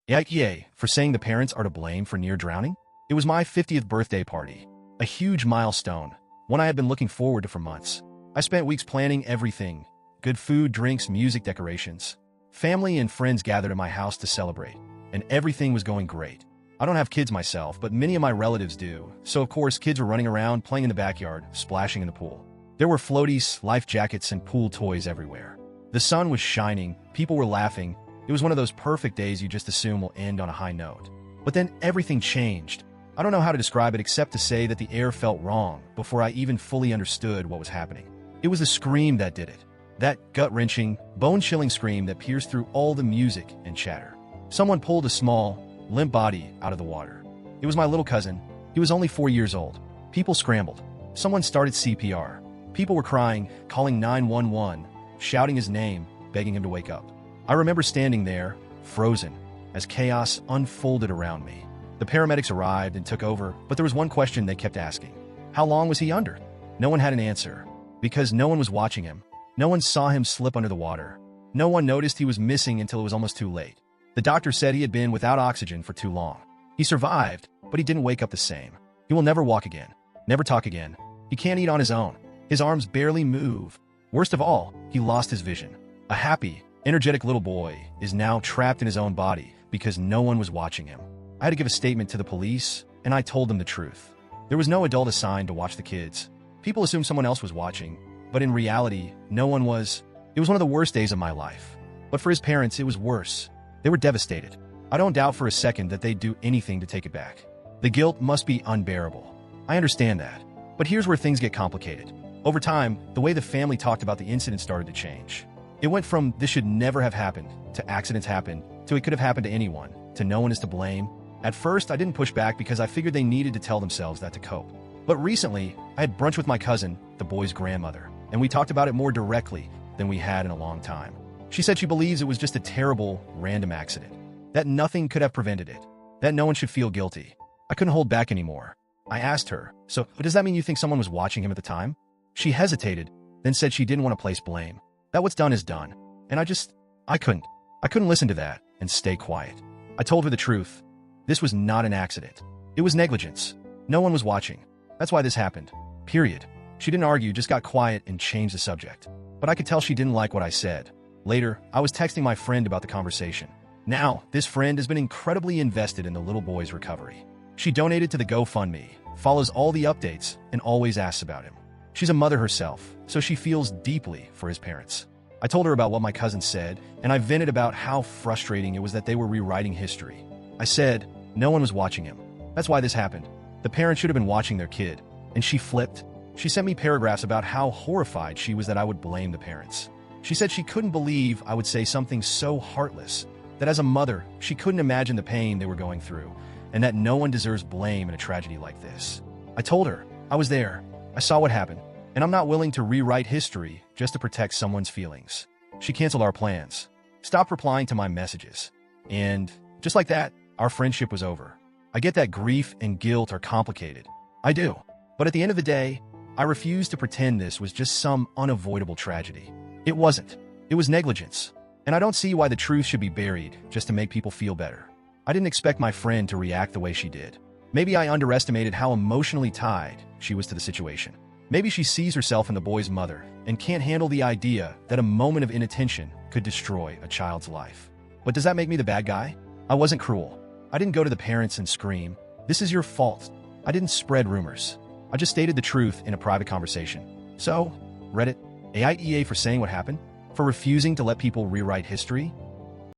AITA for saying the parents are to blame for near drowning? It was my 50th birthday party, a huge milestone, one I had been looking forward to for months. I spent weeks planning everything: good food, drinks, music, decorations. Family and friends gathered at my house to celebrate, and everything was going great. I don't have kids myself, but many of my relatives do, so of course kids were running around, playing in the backyard, splashing in the pool. There were floaties, life jackets, and pool toys everywhere. The sun was shining, people were laughing. It was one of those perfect days you just assume will end on a high note. But then everything changed. I don't know how to describe it except to say that the air felt wrong before I even fully understood what was happening. It was the scream that did it. That gut-wrenching, bone-chilling scream that pierced through all the music and chatter. Someone pulled a small, limp body out of the water. It was my little cousin. He was only 4 years old. People scrambled. Someone started CPR. People were crying, calling 911, shouting his name, begging him to wake up. I remember standing there, frozen, as chaos unfolded around me. The paramedics arrived and took over, but there was one question they kept asking. How long was he under? No one had an answer, because no one was watching him. No one saw him slip under the water. No one noticed he was missing until it was almost too late. The doctor said he had been without oxygen for too long. He survived, but he didn't wake up the same. He will never walk again, never talk again. He can't eat on his own. His arms barely move. Worst of all, he lost his vision. A happy, energetic little boy is now trapped in his own body because no one was watching him. I had to give a statement to the police, and I told them the truth. There was no adult assigned to watch the kids. People assumed someone else was watching, but in reality, no one was. It was one of the worst days of my life. But for his parents, it was worse. They were devastated. I don't doubt for a second that they'd do anything to take it back. The guilt must be unbearable. I understand that. But here's where things get complicated. Over time, the way the family talked about the incident started to change. It went from "this should never have happened" to "accidents happen" to "it could have happened to anyone" to "no one is to blame." At first, I didn't push back because I figured they needed to tell themselves that to cope. But recently, I had brunch with my cousin, the boy's grandmother, and we talked about it more directly than we had in a long time. She said she believes it was just a terrible, random accident, that nothing could have prevented it, that no one should feel guilty. I couldn't hold back anymore. I asked her, "So, does that mean you think someone was watching him at the time?" She hesitated, then said she didn't want to place blame. That what's done is done. And I couldn't listen to that and stay quiet. I told her the truth. This was not an accident. It was negligence. No one was watching. That's why this happened. Period. She didn't argue, just got quiet and changed the subject. But I could tell she didn't like what I said. Later, I was texting my friend about the conversation. Now, this friend has been incredibly invested in the little boy's recovery. She donated to the GoFundMe, follows all the updates, and always asks about him. She's a mother herself, so she feels deeply for his parents. I told her about what my cousin said, and I vented about how frustrating it was that they were rewriting history. I said, no one was watching him. That's why this happened. The parents should have been watching their kid. And she flipped. She sent me paragraphs about how horrified she was that I would blame the parents. She said she couldn't believe I would say something so heartless, that as a mother, she couldn't imagine the pain they were going through, and that no one deserves blame in a tragedy like this. I told her, I was there, I saw what happened, and I'm not willing to rewrite history just to protect someone's feelings. She canceled our plans, stopped replying to my messages, and just like that, our friendship was over. I get that grief and guilt are complicated. I do. But at the end of the day, I refuse to pretend this was just some unavoidable tragedy. It wasn't. It was negligence. And I don't see why the truth should be buried just to make people feel better. I didn't expect my friend to react the way she did. Maybe I underestimated how emotionally tied she was to the situation. Maybe she sees herself in the boy's mother and can't handle the idea that a moment of inattention could destroy a child's life. But does that make me the bad guy? I wasn't cruel. I didn't go to the parents and scream, "This is your fault." I didn't spread rumors. I just stated the truth in a private conversation. So, Reddit, AITA for saying what happened, for refusing to let people rewrite history,